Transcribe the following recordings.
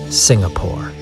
Singapore,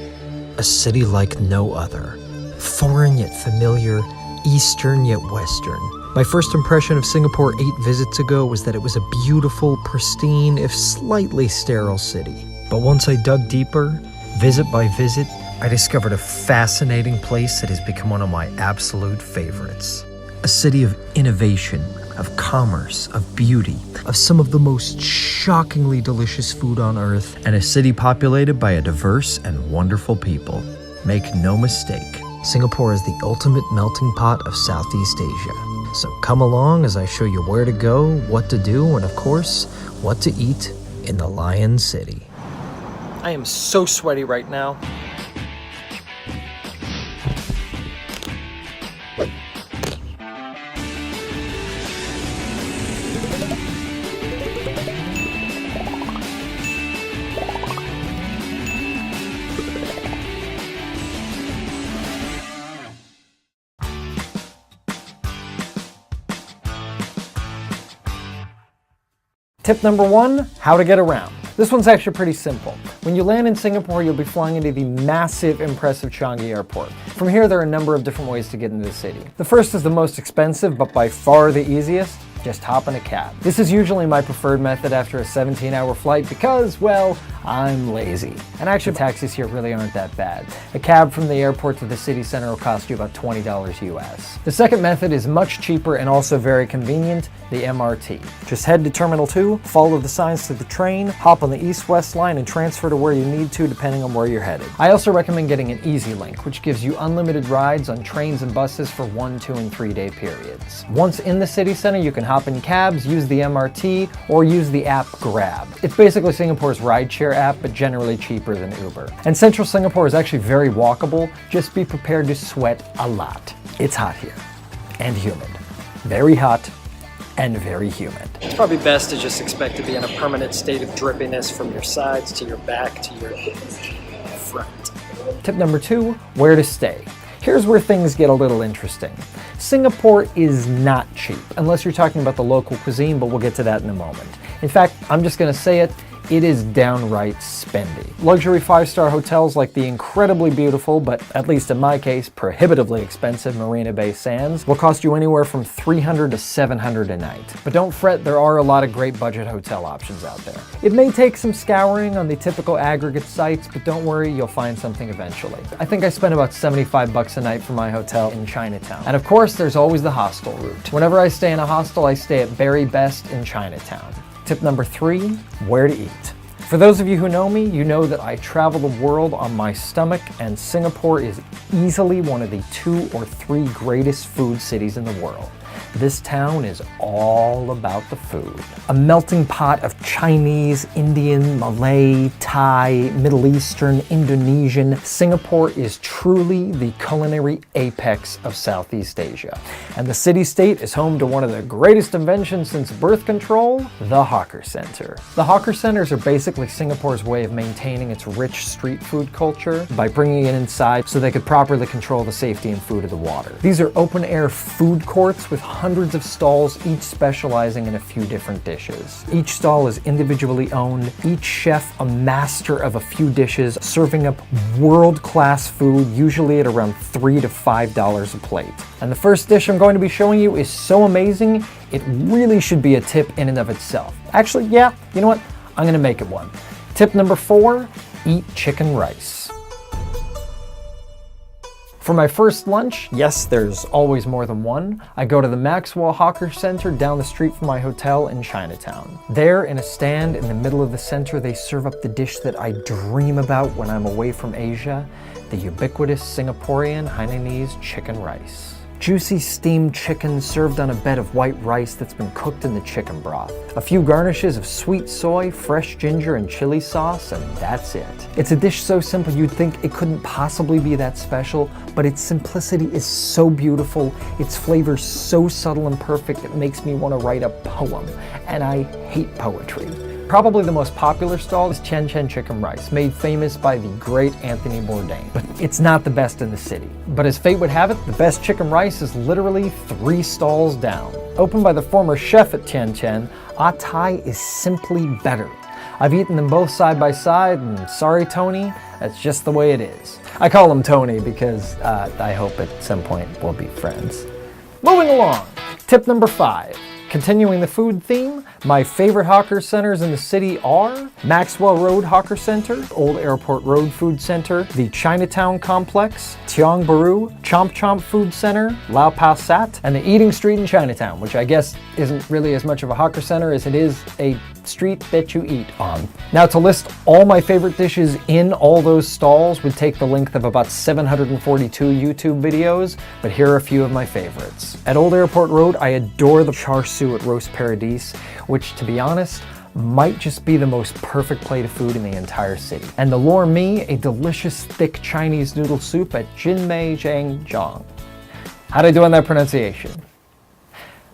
a city like no other. Foreign yet familiar, Eastern yet Western. My first impression of Singapore 8 visits ago was that it was a beautiful, pristine, if slightly sterile city. But once I dug deeper, visit by visit, I discovered a fascinating place that has become one of my absolute favorites. A city of innovation, of commerce, of beauty, of some of the most shockingly delicious food on earth, and a city populated by a diverse and wonderful people. Make no mistake, Singapore is the ultimate melting pot of Southeast Asia. So come along as I show you where to go, what to do, and of course, what to eat in the Lion City. I am so sweaty right now. Tip number 1, how to get around. This one's actually pretty simple. When you land in Singapore, you'll be flying into the massive, impressive Changi Airport. From here, there are a number of different ways to get into the city. The first is the most expensive, but by far the easiest. Just hop in a cab. This is usually my preferred method after a 17-hour flight because, well, I'm lazy. And actually, taxis here really aren't that bad. A cab from the airport to the city center will cost you about $20 US. The second method is much cheaper and also very convenient, the MRT. Just head to Terminal 2, follow the signs to the train, hop on the east-west line and transfer to where you need to depending on where you're headed. I also recommend getting an Easy Link, which gives you unlimited rides on trains and buses for 1, 2, and 3 day periods. Once in the city center, you can hop in cabs, use the MRT, or use the app Grab. It's basically Singapore's rideshare app, but generally cheaper than Uber. And central Singapore is actually very walkable, just be prepared to sweat a lot. It's hot here, and humid. Very hot, and very humid. It's probably best to just expect to be in a permanent state of drippiness from your sides to your back to your front. Tip number 2, where to stay. Here's where things get a little interesting. Singapore is not cheap, unless you're talking about the local cuisine, but we'll get to that in a moment. In fact, I'm just gonna say it, it is downright spendy. Luxury 5-star hotels like the incredibly beautiful, but at least in my case, prohibitively expensive Marina Bay Sands will cost you anywhere from $300 to $700 a night. But don't fret, there are a lot of great budget hotel options out there. It may take some scouring on the typical aggregate sites, but don't worry, you'll find something eventually. I think I spent about $75 a night for my hotel in Chinatown. And of course, there's always the hostel route. Whenever I stay in a hostel, I stay at Very Best in Chinatown. Tip number 3, where to eat. For those of you who know me, you know that I travel the world on my stomach, and Singapore is easily one of the 2 or 3 greatest food cities in the world. This town is all about the food. A melting pot of Chinese, Indian, Malay, Thai, Middle Eastern, Indonesian. Singapore is truly the culinary apex of Southeast Asia. And the city-state is home to one of the greatest inventions since birth control, the Hawker Center. The Hawker Centers are basically Singapore's way of maintaining its rich street food culture by bringing it inside so they could properly control the safety and food of the water. These are open-air food courts with hundreds of stalls, each specializing in a few different dishes. Each stall is individually owned, each chef a master of a few dishes, serving up world-class food, usually at around $3 to $5 a plate. And the first dish I'm going to be showing you is so amazing, it really should be a tip in and of itself. Actually, yeah, you know what? I'm gonna make it one. Tip number 4, eat chicken rice. For my first lunch, yes, there's always more than one, I go to the Maxwell Hawker Center down the street from my hotel in Chinatown. There, in a stand in the middle of the center, they serve up the dish that I dream about when I'm away from Asia, the ubiquitous Singaporean Hainanese chicken rice. Juicy steamed chicken served on a bed of white rice that's been cooked in the chicken broth. A few garnishes of sweet soy, fresh ginger, and chili sauce, and that's it. It's a dish so simple you'd think it couldn't possibly be that special, but its simplicity is so beautiful, its flavor so subtle and perfect, it makes me want to write a poem. And I hate poetry. Probably the most popular stall is Chen Chen Chicken Rice, made famous by the great Anthony Bourdain. But it's not the best in the city. But as fate would have it, the best chicken rice is literally 3 stalls down. Opened by the former chef at Tian Chen, Ah Thai is simply better. I've eaten them both side by side, and sorry Tony, that's just the way it is. I call him Tony because I hope at some point we'll be friends. Moving along, tip number 5. Continuing the food theme, my favorite hawker centers in the city are Maxwell Road Hawker Center, Old Airport Road Food Center, the Chinatown Complex, Tiong Bahru, Chomp Chomp Food Center, Lau Pa Sat, and the Eating Street in Chinatown, which I guess isn't really as much of a hawker center as it is a street that you eat on. Now, to list all my favorite dishes in all those stalls would take the length of about 742 YouTube videos, but here are a few of my favorites. At Old Airport Road, I adore the char siu at Roast Paradis, which, to be honest, might just be the most perfect plate of food in the entire city. And the lore me, a delicious thick Chinese noodle soup at Jinmei Zhangjiang. How'd I do on that pronunciation?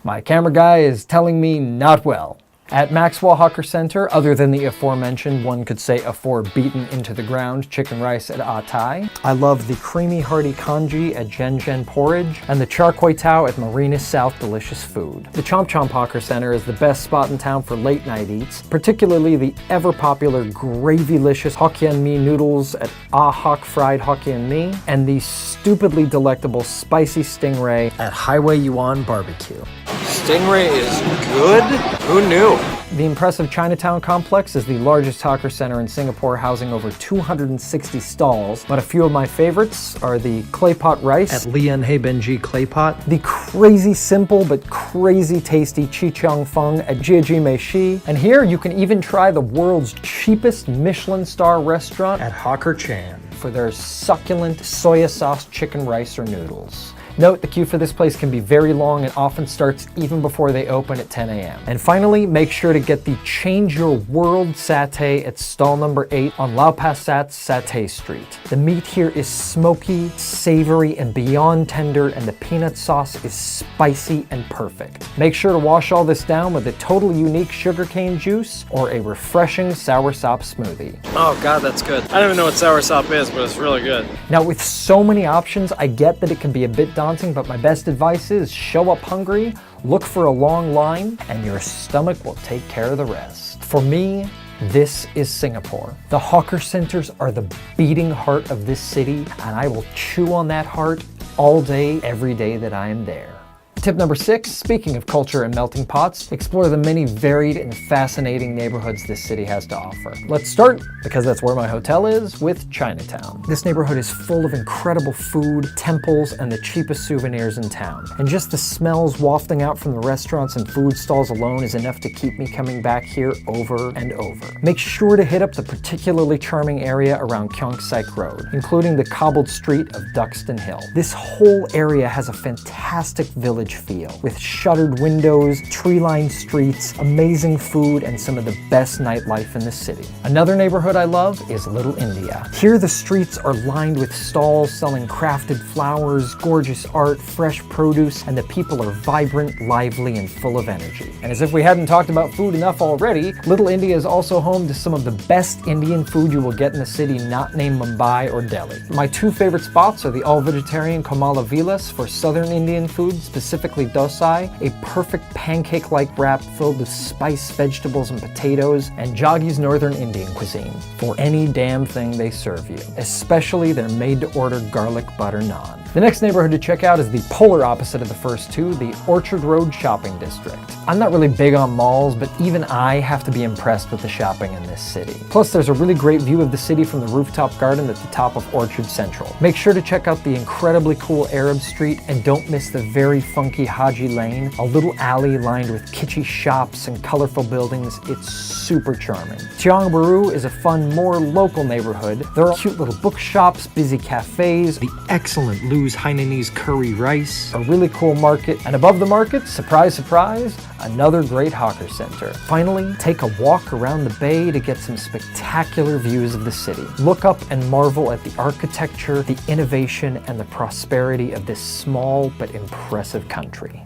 My camera guy is telling me not well. At Maxwell Hawker Center, other than the aforementioned, one could say afore beaten into the ground, chicken rice at Ah Tai, I love the creamy hearty congee at Zhen Zhen Porridge, and the char kway tao at Marina South Delicious Food. The Chomp Chomp Hawker Center is the best spot in town for late night eats, particularly the ever popular gravy-licious Hokkien mee noodles at Ah Hock Fried Hokkien Mee, and the stupidly delectable spicy stingray at Highway Yuan Barbecue. Stingray is good? Who knew? The impressive Chinatown Complex is the largest hawker center in Singapore, housing over 260 stalls, but a few of my favorites are the clay pot rice at Lian He Benji Clay Pot, the crazy simple but crazy tasty Chi Chiang Fung at Jieji Mei Shi, and here you can even try the world's cheapest Michelin star restaurant at Hawker Chan for their succulent soya sauce chicken rice or noodles. Note, the queue for this place can be very long and often starts even before they open at 10 a.m. And finally, make sure to get the Change Your World satay at stall number 8 on Lau Pa Sat Satay Street. The meat here is smoky, savory, and beyond tender, and the peanut sauce is spicy and perfect. Make sure to wash all this down with a totally unique sugarcane juice or a refreshing soursop smoothie. Oh god, that's good. I don't even know what soursop is, but it's really good. Now, with so many options, I get that it can be a bit daunting, but my best advice is show up hungry, look for a long line, and your stomach will take care of the rest. For me, this is Singapore. The hawker centers are the beating heart of this city, and I will chew on that heart all day, every day that I am there. Tip number 6, speaking of culture and melting pots, explore the many varied and fascinating neighborhoods this city has to offer. Let's start, because that's where my hotel is, with Chinatown. This neighborhood is full of incredible food, temples, and the cheapest souvenirs in town. And just the smells wafting out from the restaurants and food stalls alone is enough to keep me coming back here over and over. Make sure to hit up the particularly charming area around Kyong Saik Road, including the cobbled street of Duxton Hill. This whole area has a fantastic village feel, with shuttered windows, tree-lined streets, amazing food, and some of the best nightlife in the city. Another neighborhood I love is Little India. Here the streets are lined with stalls selling crafted flowers, gorgeous art, fresh produce, and the people are vibrant, lively, and full of energy. And as if we hadn't talked about food enough already, Little India is also home to some of the best Indian food you will get in the city not named Mumbai or Delhi. My 2 favorite spots are the all-vegetarian Komala Vilas for southern Indian food, specifically dosai, a perfect pancake-like wrap filled with spiced vegetables and potatoes, and Joggi's Northern Indian cuisine for any damn thing they serve you, especially their made-to-order garlic butter naan. The next neighborhood to check out is the polar opposite of the first 2, the Orchard Road Shopping District. I'm not really big on malls, but even I have to be impressed with the shopping in this city. Plus, there's a really great view of the city from the rooftop garden at the top of Orchard Central. Make sure to check out the incredibly cool Arab Street, and don't miss the very funky Haji Lane, a little alley lined with kitschy shops and colorful buildings. It's super charming. Tiong Bahru is a fun, more local neighborhood. There are cute little bookshops, busy cafes, the excellent Lou's Hainanese curry rice, a really cool market, and above the market, surprise, surprise, another great hawker center. Finally, take a walk around the bay to get some spectacular views of the city. Look up and marvel at the architecture, the innovation, and the prosperity of this small but impressive country.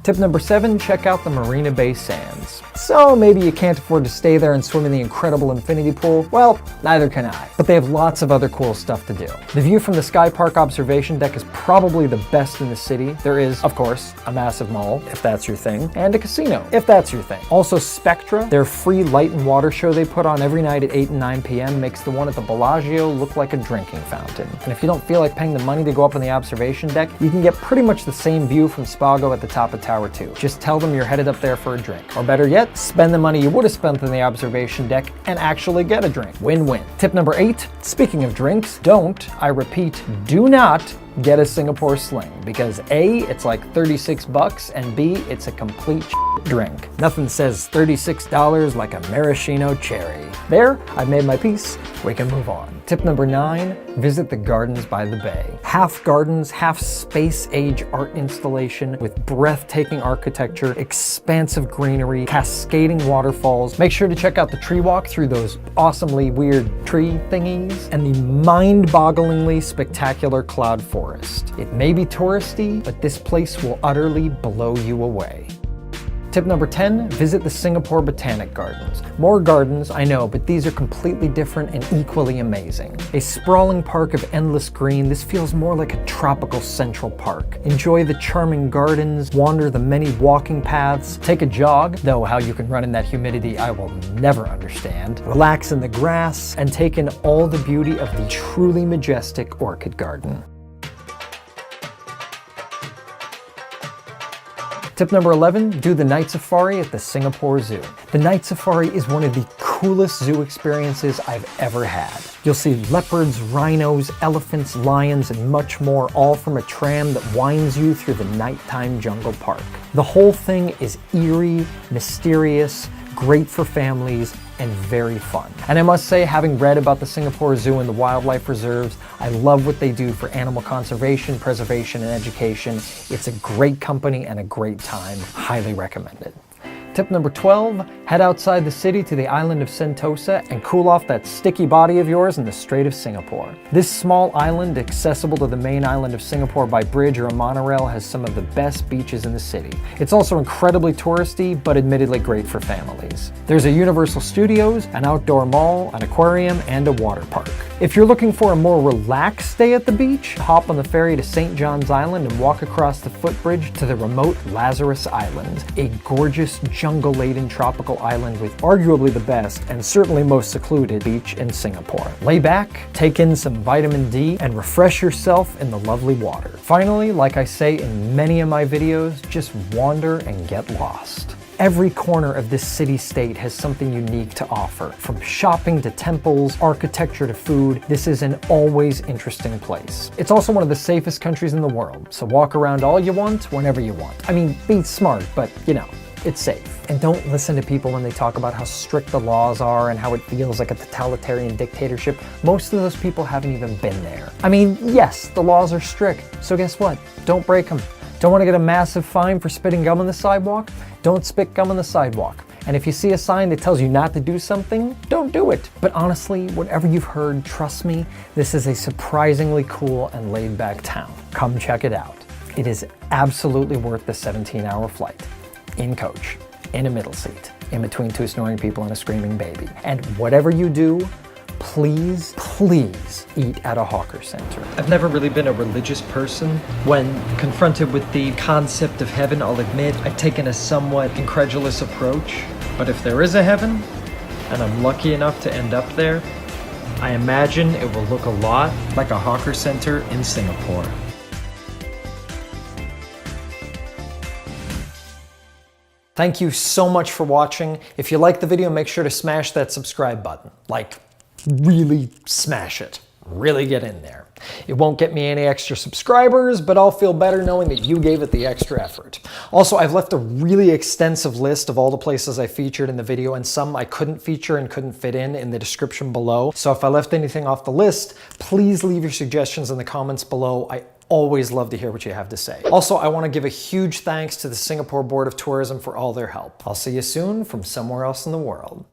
Tip number 7, check out the Marina Bay Sands. So maybe you can't afford to stay there and swim in the incredible infinity pool. Well, neither can I. But they have lots of other cool stuff to do. The view from the Sky Park observation deck is probably the best in the city. There is, of course, a massive mall, if that's your thing, and a casino, if that's your thing. Also Spectra, their free light and water show they put on every night at 8 and 9 p.m. makes the one at the Bellagio look like a drinking fountain. And if you don't feel like paying the money to go up on the observation deck, you can get pretty much the same view from Spago at the top of Tower 2. Just tell them you're headed up there for a drink. Or better yet, spend the money you would have spent on the observation deck and actually get a drink. Win-win. Tip number 8, speaking of drinks, I repeat, do not get a Singapore Sling, because A, it's like 36 bucks, and B, it's a complete drink. Nothing says $36 like a maraschino cherry. There, I've made my peace. We can move on. Tip number 9, visit the gardens by the bay. Half gardens, half space-age art installation with breathtaking architecture, expansive greenery, cascading waterfalls. Make sure to check out the tree walk through those awesomely weird tree thingies and the mind-bogglingly spectacular cloud forest. It may be touristy, but this place will utterly blow you away. Tip number 10, visit the Singapore Botanic Gardens. More gardens, I know, but these are completely different and equally amazing. A sprawling park of endless green, this feels more like a tropical Central Park. Enjoy the charming gardens, wander the many walking paths, take a jog, though how you can run in that humidity I will never understand, relax in the grass, and take in all the beauty of the truly majestic orchid garden. Tip number 11, do the night safari at the Singapore Zoo. The night safari is one of the coolest zoo experiences I've ever had. You'll see leopards, rhinos, elephants, lions, and much more, all from a tram that winds you through the nighttime jungle park. The whole thing is eerie, mysterious, great for families, and very fun. And I must say, having read about the Singapore Zoo and the wildlife reserves, I love what they do for animal conservation, preservation, and education. It's a great company and a great time. Highly recommended. Tip number 12, head outside the city to the island of Sentosa and cool off that sticky body of yours in the Strait of Singapore. This small island, accessible to the main island of Singapore by bridge or a monorail, has some of the best beaches in the city. It's also incredibly touristy, but admittedly great for families. There's a Universal Studios, an outdoor mall, an aquarium, and a water park. If you're looking for a more relaxed stay at the beach, hop on the ferry to St. John's Island and walk across the footbridge to the remote Lazarus Island, a gorgeous jungle-laden tropical island with arguably the best and certainly most secluded beach in Singapore. Lay back, take in some vitamin D, and refresh yourself in the lovely water. Finally, like I say in many of my videos, just wander and get lost. Every corner of this city-state has something unique to offer. From shopping to temples, architecture to food, this is an always interesting place. It's also one of the safest countries in the world, so walk around all you want, whenever you want. I mean, be smart, but you know, it's safe. And don't listen to people when they talk about how strict the laws are and how it feels like a totalitarian dictatorship. Most of those people haven't even been there. I mean, yes, the laws are strict, so guess what? Don't break them. Don't want to get a massive fine for spitting gum on the sidewalk? Don't spit gum on the sidewalk. And if you see a sign that tells you not to do something, don't do it. But honestly, whatever you've heard, trust me, this is a surprisingly cool and laid-back town. Come check it out. It is absolutely worth the 17-hour flight. In coach, in a middle seat, in between two snoring people and a screaming baby. And whatever you do, please, please eat at a hawker center. I've never really been a religious person. When confronted with the concept of heaven, I'll admit I've taken a somewhat incredulous approach. But if there is a heaven, and I'm lucky enough to end up there, I imagine it will look a lot like a hawker center in Singapore. Thank you so much for watching. If you liked the video, make sure to smash that subscribe button. Like, really smash it. Really get in there. It won't get me any extra subscribers, but I'll feel better knowing that you gave it the extra effort. Also, I've left a really extensive list of all the places I featured in the video, and some I couldn't feature and couldn't fit in the description below. So if I left anything off the list, please leave your suggestions in the comments below. I always love to hear what you have to say. Also, I want to give a huge thanks to the Singapore Board of Tourism for all their help. I'll see you soon from somewhere else in the world.